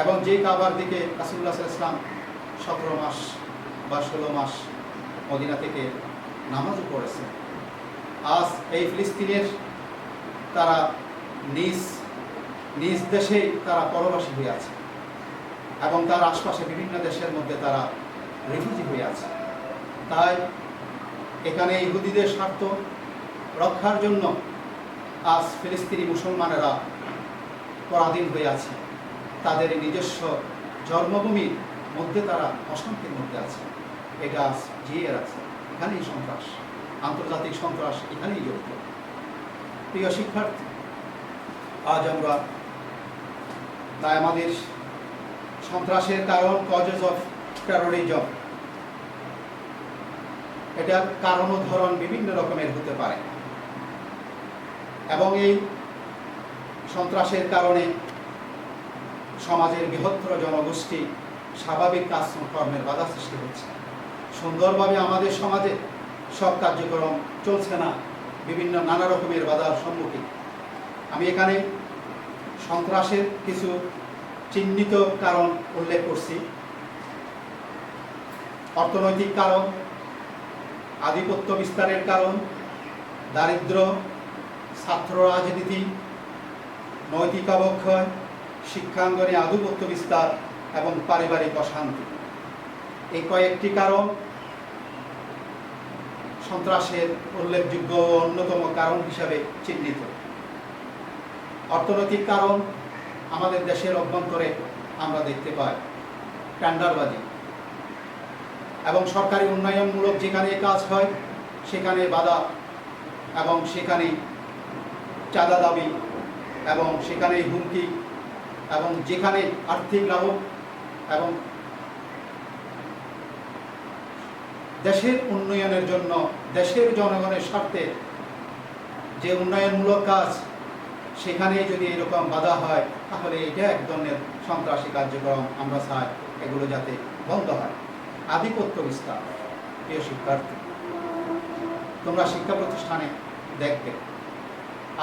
A: এবং যে কাবার দিকে রাসূলুল্লাহ সাল্লাল্লাহু আলাইহি ওয়াসাল্লাম 17 মাস বা 16 মাস মদিনা থেকে নামাজও পড়েছে। আজ এই ফিলিস্তিনের তারা নিজ দেশে তারা পরবাসী হয়ে আছে, এবং তার আশপাশে বিভিন্ন দেশের মধ্যে তারা রিফিউজি হয়ে আছে। তাই এখানে ইহুদিদের স্বার্থ রক্ষার জন্য আজ ফিলিস্তিনি মুসলমানেরা পরাধীন হয়ে আছে। তাদের নিজস্ব জন্মভূমির মধ্যে তারা অশান্তির মধ্যে আছে। এটা আজ জিয়ে রাখছে। এখানেই সন্ত্রাস, আন্তর্জাতিক সন্ত্রাস এখানেই জড়িত। প্রিয় শিক্ষার্থী, আজ আমরা তাই আমাদের সন্ত্রাসের কারণ, কজেস অফ টেরোরিজম, এটার কারণ ও ধরন বিভিন্ন রকমের হতে পারে, এবং এই সন্ত্রাসের কারণে সমাজের বৃহত্তর জনগোষ্ঠী স্বাভাবিক কাজকর্মের বাধা সৃষ্টি হচ্ছে। সুন্দরভাবে আমাদের সমাজে সব কার্যক্রম চলছে না, বিভিন্ন নানা রকমের বাধার সম্মুখীন। আমি এখানে সন্ত্রাসের কিছু চিহ্নিত কারণ উল্লেখ করছি। অর্থনৈতিক কারণ, আধিপত্য বিস্তারের কারণ, দারিদ্র্য, ছাত্র রাজনীতি, নৈতিক অবক্ষয়, শিক্ষাঙ্গনে আধিপত্য বিস্তার এবং পারিবারিক অশান্তি। এই কয়েকটি কারণ সন্ত্রাসের উল্লেখযোগ্য ও অন্যতম কারণ হিসাবে চিহ্নিত। অর্থনৈতিক কারণ আমাদের দেশের অভ্যন্তরে আমরা দেখতে পাই টেন্ডারবাজি, এবং সরকারি উন্নয়নমূলক যেখানে কাজ হয় সেখানে বাধা, এবং সেখানে চাঁদা দাবি, এবং সেখানে হুমকি, এবং যেখানে আর্থিক লাভ এবং দেশের উন্নয়নের জন্য দেশের জনগণের স্বার্থে যে উন্নয়নমূলক কাজ, সেখানে যদি এরকম বাধা হয় তাহলে এটা এক ধরনের সন্ত্রাসী কার্যক্রম। আমরা চাই এগুলো যাতে বন্ধ হয়। আধিপত্য বিস্তার, প্রিয় শিক্ষার্থী, তোমরা শিক্ষা প্রতিষ্ঠানে দেখবে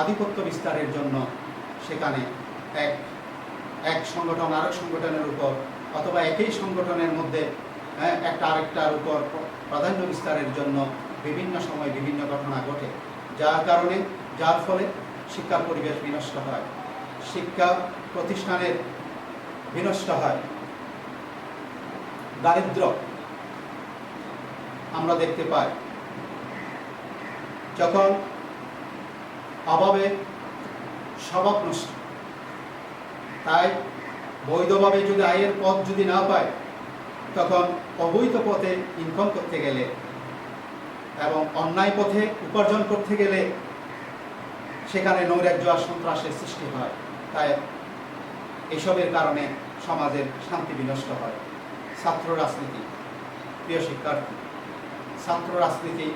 A: আধিপত্য বিস্তারের জন্য সেখানে এক সংগঠন আরেক সংগঠনের উপর, অথবা একই সংগঠনের মধ্যে একটা আরেকটার উপর প্রাধান্য বিস্তারের জন্য বিভিন্ন সময় বিভিন্ন ঘটনা ঘটে, যার ফলে শিক্ষার পরিবেশ বিনষ্ট হয়, শিক্ষা প্রতিষ্ঠানের বিনষ্ট হয়। দারিদ্র্য আমরা দেখতে পাই, যখন অভাবে স্বভাব নষ্ট। তাই বৈধভাবে যদি আয়ের পথ যদি না পায়, তখন অবৈধ পথে ইনকাম করতে গেলে এবং অন্যায় পথে উপার্জন করতে গেলে সেখানে নৈরাজ্য আর সন্ত্রাসের সৃষ্টি হয়। তাই এসবের কারণে সমাজের শান্তি বিনষ্ট হয়। ছাত্র রাজনীতি, প্রিয় শিক্ষার্থী, ছাত্র রাজনীতি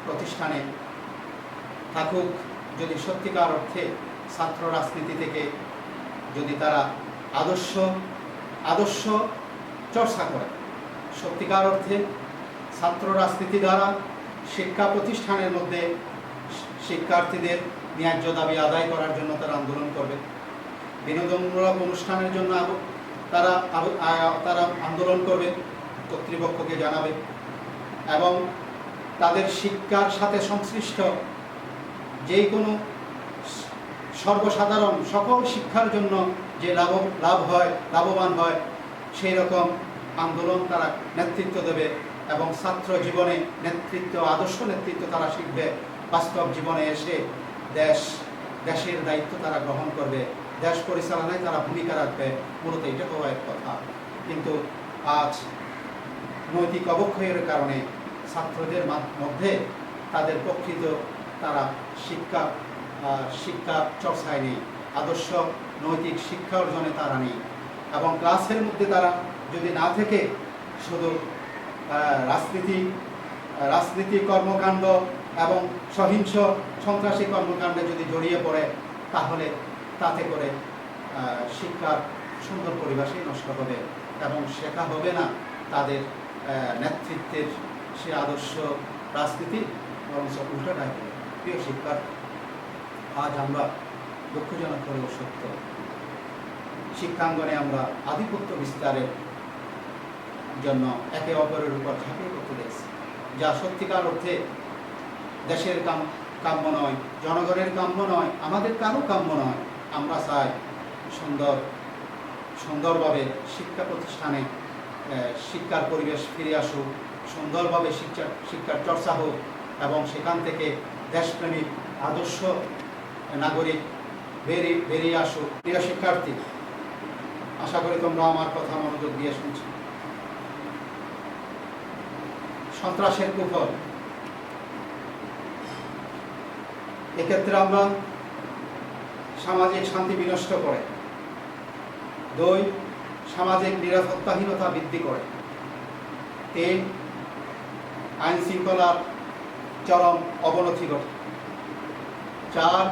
A: প্রতিষ্ঠানে থাকুক যদি সত্যিকার অর্থে ছাত্র রাজনীতি থেকে যদি তারা আদর্শ চর্চা করে, সত্যিকার অর্থে ছাত্র রাজনীতি দ্বারা শিক্ষা প্রতিষ্ঠানের মধ্যে শিক্ষার্থীদের ন্যায্য দাবি আদায় করার জন্য তারা আন্দোলন করবে, বিনোদনমূলক অনুষ্ঠানের জন্য তারা আন্দোলন করবে, কর্তৃপক্ষকে জানাবে, এবং তাদের শিক্ষার সাথে সংশ্লিষ্ট যে কোনো সর্বসাধারণ সকল শিক্ষার জন্য যে লাভবান হয় সেই রকম আন্দোলন তারা নেতৃত্ব দেবে, এবং ছাত্র জীবনে আদর্শ নেতৃত্ব তারা শিখবে। বাস্তব জীবনে এসে দেশের দায়িত্ব তারা গ্রহণ করবে, দেশ পরিচালনায় তারা ভূমিকা রাখবে। মূলত এটা হওয়ার কথা, কিন্তু আজ নৈতিক অবক্ষয়ের কারণে ছাত্রদের মধ্যে তাদের প্রকৃত তারা শিক্ষা চর্চায় নেই, আদর্শ নৈতিক শিক্ষা অর্জনে তারা নেই। এবং ক্লাসের মধ্যে তারা যদি না থেকে শুধু রাজনীতি কর্মকাণ্ড এবং সহিংস সন্ত্রাসী কর্মকাণ্ডে যদি জড়িয়ে পড়ে, তাহলে তাতে করে শিক্ষার সুন্দর পরিবেশই নষ্ট হবে এবং শেখা হবে না তাদের নেতৃত্বের সে আদর্শ রাজনীতি, বরঞ্চ উল্টোটাই হবে। প্রিয় শিক্ষার্থী, আজ আমরা দুঃখজনক হলেও সত্য, শিক্ষাঙ্গনে আমরা আধিপত্য বিস্তারের জন্য একে অপরের উপর ঝাঁপিয়ে পড়তে দেখছি, যা সত্যিকার অর্থে দেশের কাম্য নয়, জনগণের কাম্য নয়, আমাদের কারো কাম্য নয়। আমরা চাই সুন্দরভাবে শিক্ষা প্রতিষ্ঠানে শিক্ষার পরিবেশ ফিরে আসুক, সুন্দরভাবে শিক্ষার চর্চা হোক এবং সেখান থেকে দেশপ্রেমিক আদর্শ নাগরিক বেরিয়ে আসুক। প্রিয় শিক্ষার্থী, আশা করি তোমরা আমার কথা মনোযোগ দিয়ে শুনছো। সন্ত্রাসের কুফল, এক্ষেত্রে আমরা সামাজিক শান্তি বিনষ্ট করে, 2 সামাজিক নিরাপত্তাহীনতা বৃদ্ধি করে, 3 আইন শৃঙ্খলার চরম অবনতি ঘটে, 4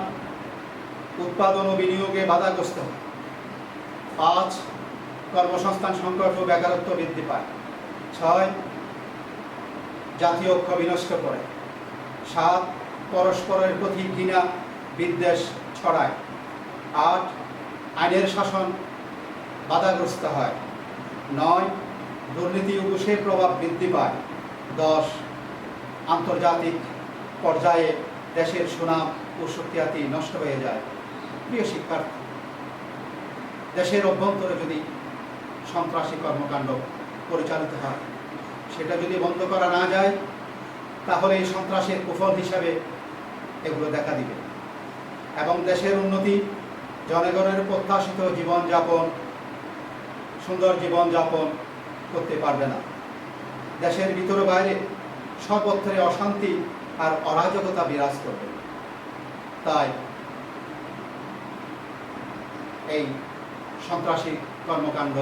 A: উৎপাদন ও বিনিয়োগে বাধাগ্রস্ত হয়, 5 কর্মসংস্থান সংকট ও বেকারত্ব বৃদ্ধি পায়, 6 জাতীয় ঐক্য বিনষ্ট করে, 7 পরস্পরের প্রতি ঘৃণা বিদ্বেষ ছড়ায়, 8 আইনের শাসন বাধাগ্রস্ত হয়, 9 দুর্নীতি ও ঘুষের প্রভাব বৃদ্ধি পায়, 10 আন্তর্জাতিক পর্যায়ে দেশের সুনাম ও সুখ্যাতি নষ্ট হয়ে যায়। প্রিয় শিক্ষার্থী, দেশের অভ্যন্তরে যদি সন্ত্রাসী কর্মকাণ্ড পরিচালিত হয়, সেটা যদি বন্ধ করা না যায়, তাহলে এই সন্ত্রাসের কুফল হিসাবে এগুলো দেখা দিবে এবং দেশের উন্নতি, জনগণের প্রত্যাশিত জীবনযাপন, সুন্দর জীবনযাপন করতে পারবে না। দেশের ভিতরে বাইরে সর্বত্রে অশান্তি আর অরাজকতা বিরাজ করবে। তাই এই সন্ত্রাসী কর্মকাণ্ড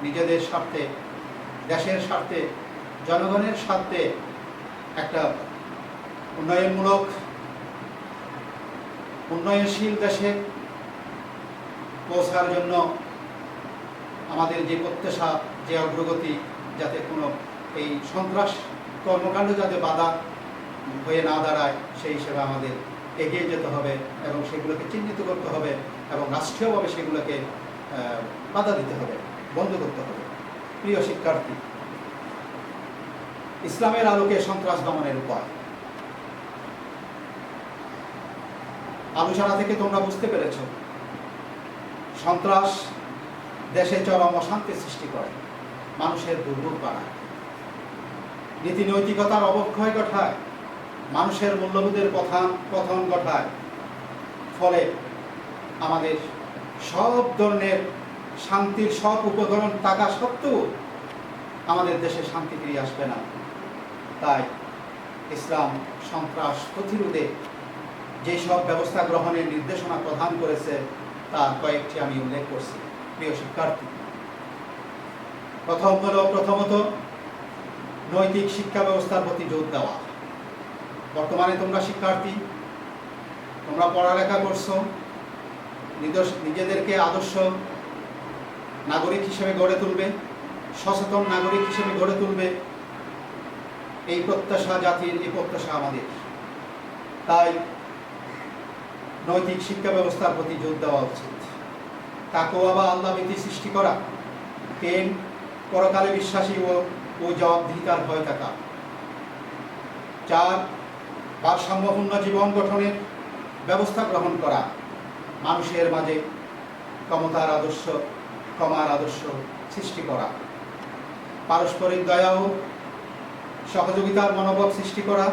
A: নিজেদের স্বার্থে, দেশের স্বার্থে, জনগণের স্বার্থে একটা উন্নয়নশীল দেশে পৌঁছার জন্য আমাদের যে প্রত্যাশা, যে অগ্রগতি, যাতে কোনো এই সন্ত্রাস কর্মকাণ্ড যাতে বাধা হয়ে না দাঁড়ায়, সেই হিসেবে আমাদের এগিয়ে যেতে হবে এবং সেগুলোকে চিহ্নিত করতে হবে এবং রাষ্ট্রীয়ভাবে সেগুলোকে বাধা দিতে হবে, বন্ধ করতে হবে। প্রিয় শিক্ষার্থী, ইসলামের আলোকে সন্ত্রাস দমনের উপায় আলোচনা থেকে তোমরা বুঝতে পেরেছ, সন্ত্রাস দেশে চরম অশান্তি সৃষ্টি করে, মানুষের দুর্ভোগ বাড়ায়, নীতি নৈতিকতার অবক্ষয় ঘটায়, মানুষের মূল্যবোধের পতন ঘটায়। ফলে আমাদের সব ধরনের শান্তির সব উপকরণ থাকা সত্ত্বেও আমাদের দেশে শান্তি ফিরে আসবে না। তাই ইসলাম সন্ত্রাস প্রতিরোধে যেসব ব্যবস্থা গ্রহণের নির্দেশনা প্রদান করেছে তার কয়েকটি আমি উল্লেখ করছি। প্রিয় শিক্ষার্থী, প্রথমত নৈতিক শিক্ষা ব্যবস্থার প্রতি জোর দেওয়া। বর্তমানে তোমরা শিক্ষার্থী, তোমরা পড়ালেখা করছো, নিজেদেরকে আদর্শ নাগরিক হিসেবে গড়ে তুলবে, সচেতন নাগরিক হিসেবে গড়ে তুলবে, এই প্রত্যাশা জাতির, এই প্রত্যাশা আমাদের। তাই নৈতিক শিক্ষা ব্যবস্থার প্রতি জোর দেওয়া উচিত। তাকওয়া বা আল্লাহভীতি সৃষ্টি করা, 3 পরকালে বিশ্বাসী ও জবাবদিহিতার ভয় থাকা, 4 ভারসাম্যপূর্ণ জীবন গঠনের ব্যবস্থা গ্রহণ করা, মানুষের মাঝে ক্ষমার আদর্শ সৃষ্টি করা, পারস্পরিক দয়া ও সহযোগিতার মনোভাব সৃষ্টি করা,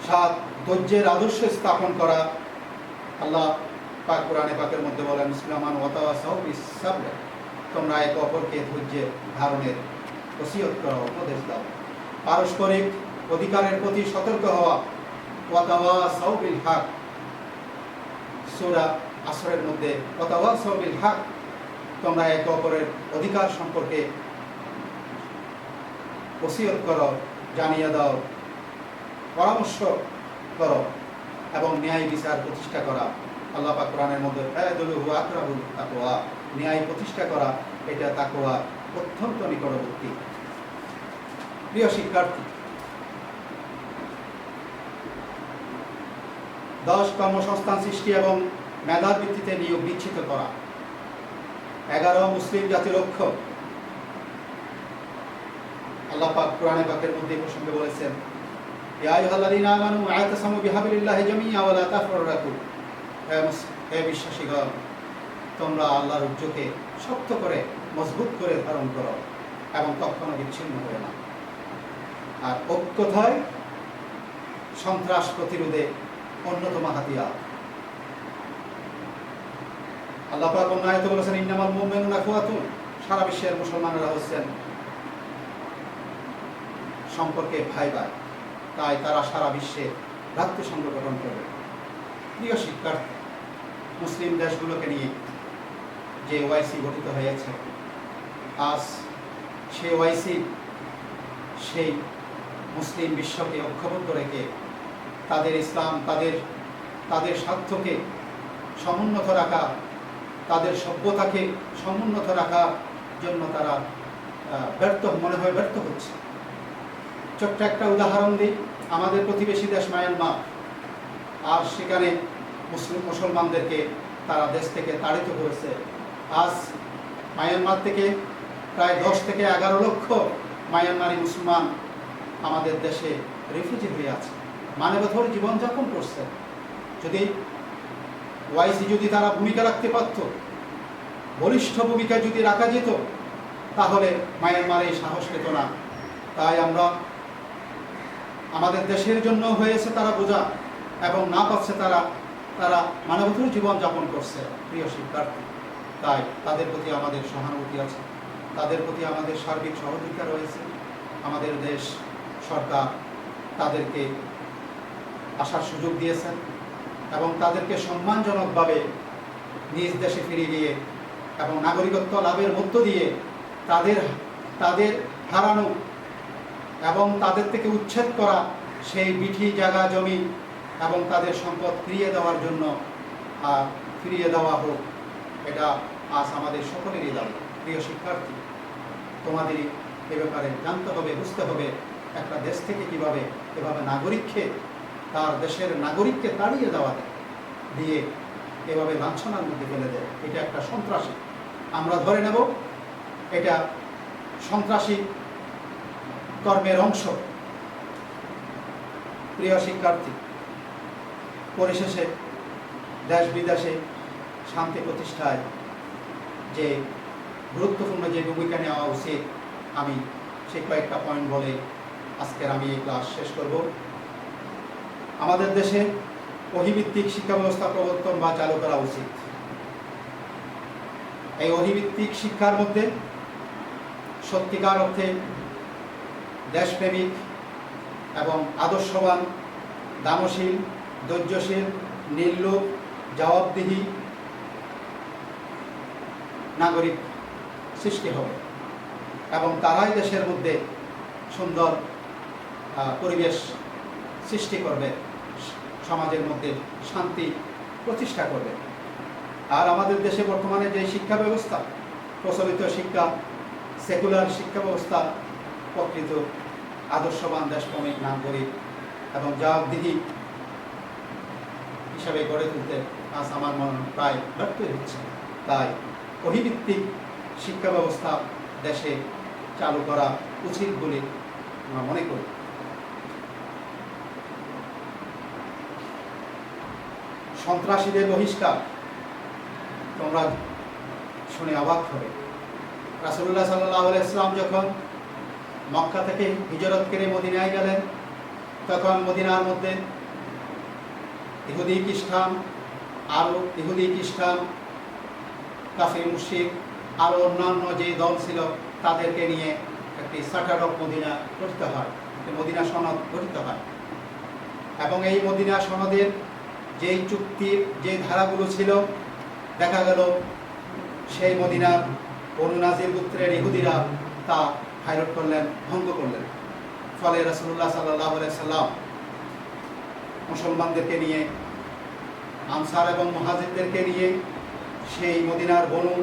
A: 7 ধৈর্যের আদর্শ স্থাপন করা। আল্লাহ পাক কোরআনে পাকের মধ্যে বলেন, ইসলামান ওয়াতাওয়াসাউ বিস সাবর, তোমরা একে অপরকে ধৈর্যের ধারণের ওসিয়ত করো, উপদেশ দাও। পারস্পরিক অধিকারের প্রতি সতর্ক হওয়া, ওয়াতাওয়াসাউ বিল হক, সূরা আসরের মধ্যে ওয়াতাওয়াসাউ বিল হক, তোমরা একে অপরের অধিকার সম্পর্কে ওসিয়ত করো, জানিয়ে দাও, পরামর্শ করো এবং ন্যায় বিচার প্রতিষ্ঠা করা। আল্লাহ পাক কোরআনের মধ্যে আ'দুলুহু আকরাবুত তাকওয়া, ন্যায় প্রতিষ্ঠা করা এটা তাকওয়া অত্যন্ত নিকটবর্তী। প্রিয় শিক্ষার্থী, 10 কর্মসংস্থান সৃষ্টি এবং মেধার ভিত্তিতে নিয়োগ নিশ্চিত করা। 11 মুসলিম জাতির লক্ষ্য। আল্লাহ পাক কোরআনে পাকের মধ্যে এই প্রসঙ্গে বলেছেন, ইয়া আইয়ুহাল্লাযীনা আমানু আ'তাসিমু বিহাবলিল্লাহি জামিআ ওয়া লা তাফাররাকু। হে বিশ্বাসীগণ, তোমরা আল্লাহর উজ্জকে শক্ত করে মজবুত করে ধারণ করো এবং কখনো বিচ্ছিন্ন হবে না। আর ঐক্যতায় সন্ত্রাস প্রতিরোধে অন্যতম হাতিয়ার। আল্লাহ পাক অন্য আয়াতে বলেছেন, ইন্নামাল মুমিনুনা ইখওয়াতুন, সারা বিশ্বের মুসলমানরা হচ্ছেন সম্পর্কে ভাই ভাই, তাই তারা সারা বিশ্বে ভ্রাতৃসংঘ গঠন করবে। প্রিয় শিক্ষার্থী, মুসলিম দেশগুলোকে নিয়ে যে ওআইসি গঠিত হয়েছে, আজ সে ওআইসি সেই মুসলিম বিশ্বকে ঐক্যবদ্ধ রেখে তাদের ইসলাম, তাদের স্বার্থকে সমুন্নত রাখা, তাদের সভ্যতাকে সমুন্নত রাখার জন্য তারা ব্যর্থ হচ্ছে। ছোট্ট একটা উদাহরণ দিই, আমাদের প্রতিবেশী দেশ মায়ানমার, আর সেখানে মুসলমানদেরকে তারা দেশ থেকে তাড়িত করেছে। আজ মায়ানমার থেকে প্রায় 10 থেকে 11 লক্ষ মায়ানমারি মুসলমান আমাদের দেশে রিফিউজি হয়ে আছে, মানবতার জীবনযাপন করছে। যদি ওআইসি যদি তারা ভূমিকা রাখতে পারত, বলিষ্ঠ ভূমিকা যদি রাখা যেত, তাহলে মায়ানমার এই সাহস পেত না। তাই আমরা আমাদের দেশের জন্য হয়েছে তারা বোঝা, এবং না পাচ্ছে তারা মানবতার জীবনযাপন করছে। প্রিয় শিক্ষার্থী, তাই তাদের প্রতি আমাদের সহানুভূতি আছে, তাদের প্রতি আমাদের সার্বিক সহযোগিতা রয়েছে। আমাদের দেশ সরকার তাদেরকে আসার সুযোগ দিয়েছেন এবং তাদেরকে সম্মানজনকভাবে নিজ দেশে ফিরিয়ে দিয়ে এবং নাগরিকত্ব লাভের মধ্য দিয়ে তাদের হারানো এবং তাদের থেকে উচ্ছেদ করা সেই বিঠি জায়গা জমি এবং তাদের সম্পদ ফিরিয়ে দেওয়ার জন্য ফিরিয়ে দেওয়া হোক, এটা আজ আমাদের সকলেরই দাবি। প্রিয় শিক্ষার্থী, তোমাদেরই এ ব্যাপারে জানতে হবে, বুঝতে হবে একটা দেশ থেকে কীভাবে এভাবে তার দেশের নাগরিককে তাড়িয়ে দেওয়া দিয়ে এভাবে লাঞ্ছনার মধ্যে ফেলে দেয়, এটা একটা সন্ত্রাসী। আমরা ধরে নেব এটা সন্ত্রাসী কর্মের অংশ। প্রিয় শিক্ষার্থী, পরিশেষে দেশ বিদেশে শান্তি প্রতিষ্ঠায় যে গুরুত্বপূর্ণ যে ভূমিকা নেওয়া উচিত, আমি সেই কয়েকটা পয়েন্ট বলে আজকের আমি এই ক্লাস শেষ করব। আমাদের দেশে অভিভিত্তিক শিক্ষা ব্যবস্থা প্রবর্তন বা চালু করা উচিত। এই অভিভিত্তিক শিক্ষার মধ্যে সত্যিকার অর্থে দেশপ্রেমিক এবং আদর্শবান, দানশীল, ধৈর্যশীল, নির্লোভ, জবাবদিহি নাগরিক সৃষ্টি হবে এবং তারাই দেশের মধ্যে সুন্দর পরিবেশ সৃষ্টি করবে, সমাজের মধ্যে শান্তি প্রতিষ্ঠা করবে। আর আমাদের দেশে বর্তমানে যে শিক্ষা ব্যবস্থা, প্রচলিত শিক্ষা, সেকুলার শিক্ষা ব্যবস্থা প্রকৃত আদর্শবান দেশপ্রেমিক নাগরিক এবং জবাবদিহি হিসাবে গড়ে তুলতে আজ আমার মনে প্রায় ব্যর্থ হচ্ছে। তাই অভিভিত্তিক শিক্ষা ব্যবস্থা দেশে চালু করা উচিত বলে আমরা মনে করি। সন্ত্রাসীদের বহিষ্কার, তোমরা শুনে অবাক হবে। রাসূলুল্লাহ সাল্লাল্লাহু আলাইহি ওয়াসাল্লাম যখন মক্কা থেকে হিজরত করে মদিনায় গেলেন, তখন মদিনার মধ্যে ইহুদি খ্রিস্টান, কাফির মুশরিক আরও অন্যান্য যে দল ছিল তাদেরকে নিয়ে একটি চার্টার অফ মদিনা গঠিত হয়, একটি মদিনা সনদ গঠিত হয়। এবং এই মদিনা সনদের যেই চুক্তির যে ধারাগুলো ছিল, দেখা গেল সেই মদিনার বনু নাজির গোত্রের ইহুদিরা তা ভায়োলেট করলেন, ভঙ্গ করলেন। ফলে রাসূলুল্লাহ সাল্লাল্লাহু আলাইহি সাল্লাম মুসলমানদেরকে নিয়ে, আনসার এবং মুহাজিরদেরকে নিয়ে সেই মদিনার বনু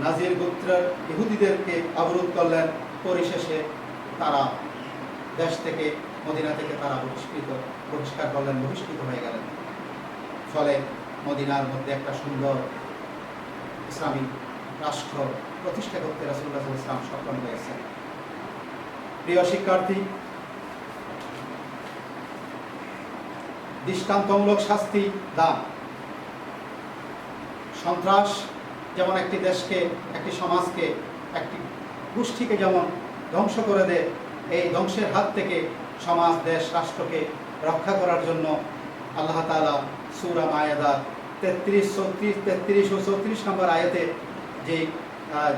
A: নাজির গোত্রের ইহুদিদেরকে অবরোধ করলেন। পরিশেষে তারা দেশ থেকে, মদিনা থেকে তারা বহিষ্কার করলেন, বহিষ্কৃত হয়ে গেলেন। ফলে মদিনার মধ্যে একটা সুন্দর ইসলামী রাষ্ট্র প্রতিষ্ঠা করতে রাসূলুল্লাহ সাল্লাল্লাহু আলাইহি ওয়াসাল্লাম সক্ষম হয়েছেন। প্রিয় শিক্ষার্থী, দৃষ্টান্তমূলক শাস্তি দান। সন্ত্রাস যেমন একটি দেশকে, একটি সমাজকে, একটি গোষ্ঠীকে যেমন ধ্বংস করে দেয়, এই ধ্বংসের হাত থেকে সমাজ, দেশ, রাষ্ট্রকে রক্ষা করার জন্য আল্লাহ তাআলা সূরা মায়েদার 33 ও 34 নম্বর আয়াতে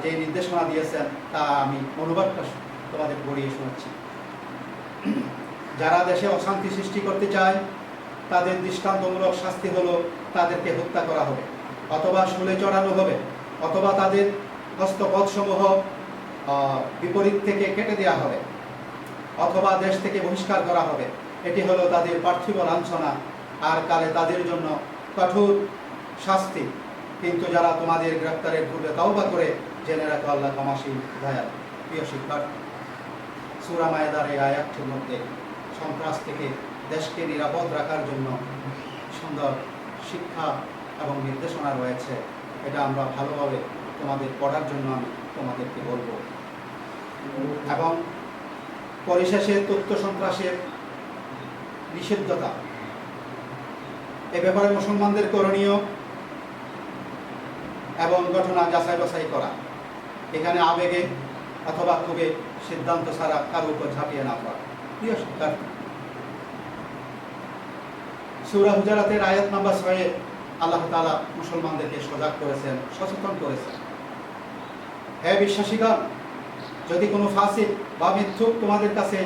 A: যে নির্দেশনা দিয়েছেন তা আমি অনুবাদটা তোমাদের পড়িয়ে শোনাচ্ছি। যারা দেশে অশান্তি সৃষ্টি করতে চায় তাদের দৃষ্টান্তমূলক শাস্তি হলো তাদেরকে হত্যা করা হবে, অথবা শুলে চড়ানো হবে, অথবা তাদের হস্তপদসমূহ বিপরীত থেকে কেটে দেওয়া হবে, অথবা দেশ থেকে বহিষ্কার করা হবে। এটি হলো তাদের পার্থিব লাঞ্ছনা, আর কালে তাদের জন্য কঠোর শাস্তি। কিন্তু যারা তোমাদের গ্রেফতারের পূর্বে তওবা করে জেনে রাখো আল্লাহ ক্ষমাশীল দয়ালু। প্রিয় শিক্ষার্থী, সূরা মায়েদার এই আয়াতটির মধ্যে সন্ত্রাস থেকে দেশকে নিরাপদ রাখার জন্য সুন্দর শিক্ষা এবং নির্দেশনা রয়েছে। এটা আমরা ভালোভাবে তোমাদের পড়ার জন্য আমি তোমাদেরকে বলবো। এবং পরিশেষে তথ্য সন্ত্রাসের নিষিদ্ধতা, এ ব্যাপারে মুসলমানদের করণীয় এবং ঘটনা যাচাই বাছাই করা। এখানে আবেগে অথবা ক্ষোভে সিদ্ধান্ত ছাড়া কারো উপর ঝাঁপিয়ে না পড়া। প্রিয় শিক্ষার্থী, সূরা হুজুরাতের আয়াত নাম্বার 6 আল্লাহ তাআলা মুসলমানদেরকে সজাগ করেছেন, সচেতন করেছেন। হে বিশ্বাসীগণ, যদি কোনো ফাসিক বা মিথ্যুক তোমাদের কাছে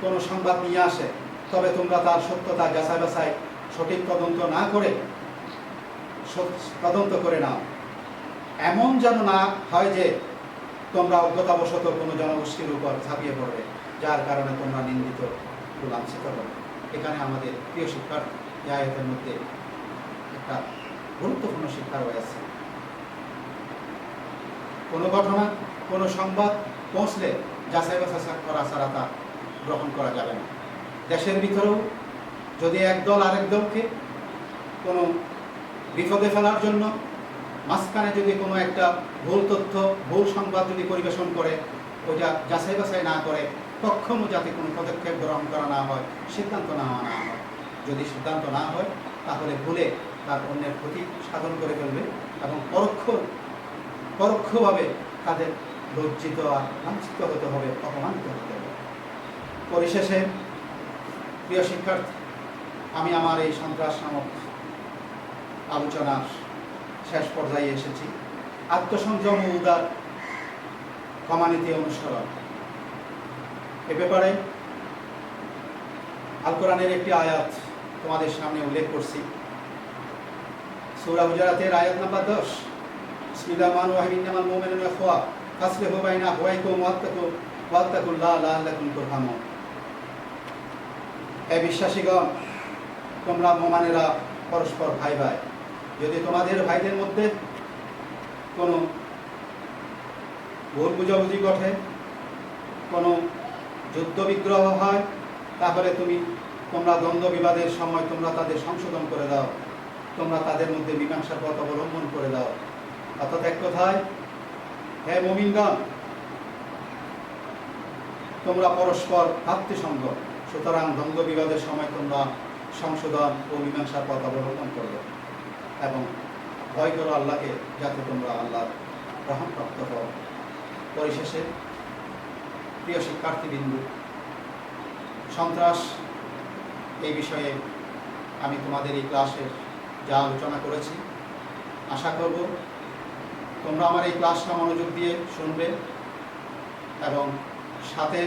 A: কোনো সংবাদ নিয়ে আসে, তবে তোমরা তার সত্যতা যাচাই বাছাই সঠিক তদন্ত করে নাও। এমন যেন না হয় যে তোমরা অজ্ঞতাবশত কোনো জনগোষ্ঠীর উপর ঝাঁপিয়ে পড়বে, যার কারণে তোমরা নিন্দিত ও লাঞ্ছিত হবে। এখানে আমাদের প্রিয় শিক্ষার্থী, এই আয়াতের মধ্যে একটা গুরুত্বপূর্ণ শিক্ষা রয়েছে। কোনো ঘটনা, কোনো সংবাদ পৌঁছলে যাচাই বাছাই করা ছাড়া তা গ্রহণ করা যাবে না। দেশের ভিতরেও যদি এক দল আরেক দলকে কোনো বিপদে ফেলার জন্য মাঝখানে যদি কোনো একটা ভুল তথ্য, ভুল সংবাদ যদি পরিবেশন করে, ওইটা যাচাই বাছাই না করে, কখনো যাতে কোনো পদক্ষেপ গ্রহণ করা না হয়, সিদ্ধান্ত নেওয়া না হয়। যদি সিদ্ধান্ত না হয় তাহলে ভুলে তার অন্যের ক্ষতি সাধন করে ফেলবে এবং পরোক্ষভাবে তাদের লজ্জিত আর লাঞ্ছিত হতে হবে, অপমানিত হতে হবে। পরিশেষে প্রিয় শিক্ষার্থী, আমি আমার এই সন্ত্রাস নামক আলোচনার শেষ পর্যায়ে এসেছি। আত্মসংযম ও উদার ক্ষমানীতি অনুসরণ, এ ব্যাপারে আল কোরআনের একটি আয়াত তোমাদের সামনে উল্লেখ করছি। সূরা হুজুরাতের আয়াত নাম্বার 10। বিসমিল্লাহির রহমানির রহিম, ইন্নামাল মুমিনুনা ইখওয়া ফাসলিহু বাইনা আখওয়াইকুম ওয়াত্তাকুল্লাহ লাআল্লাকুম তুরহামুন। হে বিশ্বাসীগণ, তোমরা মুমিনেরা পরস্পর ভাই ভাই। যদি তোমাদের ভাইদের মধ্যে কোনো ভুল বুঝাবুঝি ঘটে, কোনো যুদ্ধ বিগ্রহ হয়, তাহলে তোমরা দ্বন্দ্ব বিবাদের সময় তোমরা তাদের সংশোধন করে দাও, তোমরা তাদের মধ্যে মীমাংসার পথ অবলম্বন করে দাও। অর্থাৎ এক কথায়, হে মুমিনগণ, তোমরা পরস্পর ভাতৃসঙ্গ, সুতরাং দ্বন্দ্ব বিবাদের সময় তোমরা সংশোধন ও মীমাংসার পথ অবলম্বন করবে এবং ভয় করো আল্লাহকে, যাতে তোমরা আল্লাহর রহমপ্রাপ্ত হও। পরিশেষে প্রিয় শিক্ষার্থীবৃন্দু, সন্ত্রাস এই বিষয়ে আমি তোমাদের এই ক্লাসের যা আলোচনা করেছি, আশা করব তোমরা আমার এই ক্লাসটা মনোযোগ দিয়ে শুনবে এবং সাথে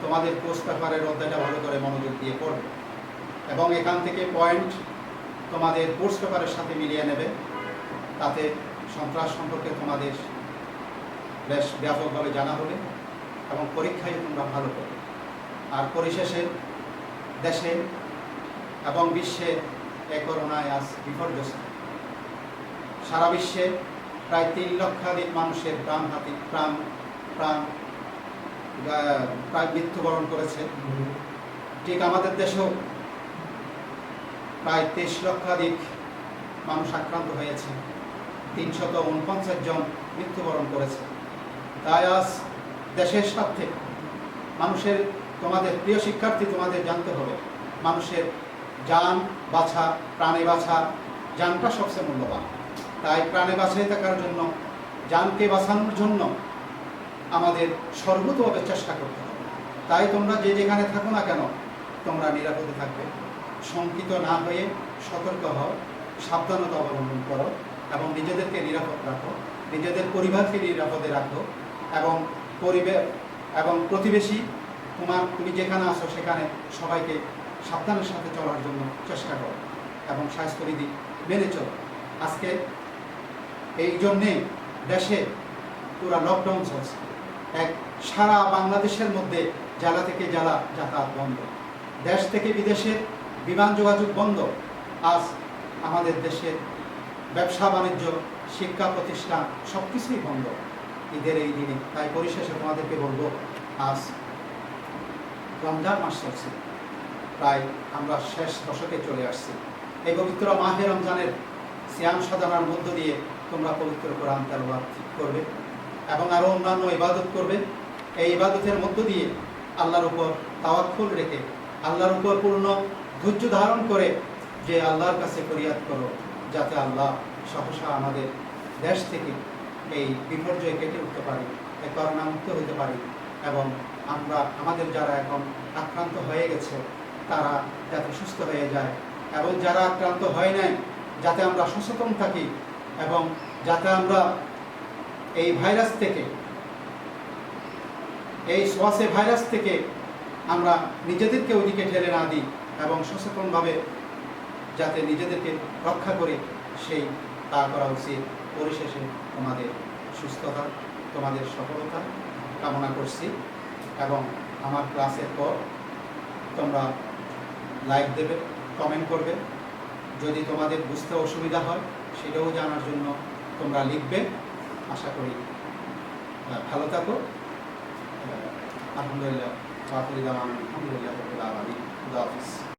A: তোমাদের কোর্স পেপারের অধ্যায়টা ভালো করে মনোযোগ দিয়ে পড়বে এবং এখান থেকে পয়েন্ট তোমাদের কোর্স পেপারের সাথে মিলিয়ে নেবে। তাতে সন্ত্রাস সম্পর্কে তোমাদের বেশ ব্যাপকভাবে জানা হবে এবং পরীক্ষায় তোমরা ভালো করবে। আর পরিশেষে দেশে এবং বিশ্বে এই করোনায় আজ বিপর্যস্ত। সারা বিশ্বে প্রায় 3 লক্ষাধিক মানুষের প্রায় মৃত্যুবরণ করেছে। ঠিক আমাদের দেশেও প্রায় 23 লক্ষাধিক মানুষ আক্রান্ত হয়েছে, 349 জন মৃত্যুবরণ করেছে। তাই আজ দেশের স্বার্থে মানুষের, তোমাদের প্রিয় শিক্ষার্থী, তোমাদের জানতে হবে মানুষের জান বাঁচা, প্রাণে বাঁচা, জানটা সবচেয়ে মূল্যবান। তাই প্রাণে বাঁচিয়ে থাকার জন্য, জানকে বাঁচানোর জন্য আমাদের সর্বতভাবে চেষ্টা করতে হবে। তাই তোমরা যে যেখানে থাকো না কেন তোমরা নিরাপদে থাকবে, শঙ্কিত না হয়ে সতর্ক হও, সাবধানতা অবলম্বন করো এবং নিজেদেরকে নিরাপদ রাখো, নিজেদের পরিবারকে নিরাপদে রাখো এবং প্রতিবেশী তুমি যেখানে আসো সেখানে সবাইকে সাবধানের সাথে চলার জন্য চেষ্টা করো এবং স্বাস্থ্যবিধি মেনে চলো। আজকে এই জন্যে দেশে পুরা লকডাউন চলছে। সারা বাংলাদেশের মধ্যে জেলা থেকে জেলা যাতায়াত বন্ধ, দেশ থেকে বিদেশের বিমান যোগাযোগ বন্ধ। আজ আমাদের দেশের ব্যবসা বাণিজ্য, শিক্ষা প্রতিষ্ঠান সব কিছুই বন্ধ ঈদের এই দিনে। তাই পরিশেষে তোমাদেরকে বলবো, আজ রমজান মাস চলছে, প্রায় আমরা শেষ দশকে চলে আসছি। এই পবিত্র মাহে রমজানের সিয়াম সাধনার মধ্য দিয়ে তোমরা পবিত্র কোরআন তেলাওয়াত করবে এবং আরও অন্যান্য ইবাদত করবে। এই ইবাদতের মধ্য দিয়ে আল্লাহর উপর তাওয়াক্কুল রেখে, আল্লাহর উপর পূর্ণ ধৈর্য ধারণ করে যে আল্লাহর কাছে ফরিয়াদ করো যাতে আল্লাহ সহসা আমাদের দেশ থেকে এই বিপর্যয় কেটে উঠতে পারি, এই করোনা মুক্ত হতে পারি এবং আমাদের যারা এখন আক্রান্ত হয়ে গেছে তারা যাতে সুস্থ হয়ে যায় এবং যারা আক্রান্ত হয় নাই যাতে আমরা সচেতন থাকি এবং যাতে আমরা এই ভাইরাস থেকে, এই শ্বাসে ভাইরাস থেকে আমরা নিজেদেরকে ওইদিকে ঠেলে না দিই এবং সচেতনভাবে যাতে নিজেদেরকে রক্ষা করে সেই তা করা উচিত। পরিশেষে তোমাদের সুস্থতা, তোমাদের সফলতা কামনা করছি এবং আমার ক্লাসের পর তোমরা লাইক দেবে, কমেন্ট করবে। যদি তোমাদের বুঝতে অসুবিধা হয় সেটাও জানার জন্য তোমরা লিখবে। আশা করি ভালো থাকো। আলহামদুলিল্লাহ, আলহামদুলিল্লাহ, খুদা হাফিজ।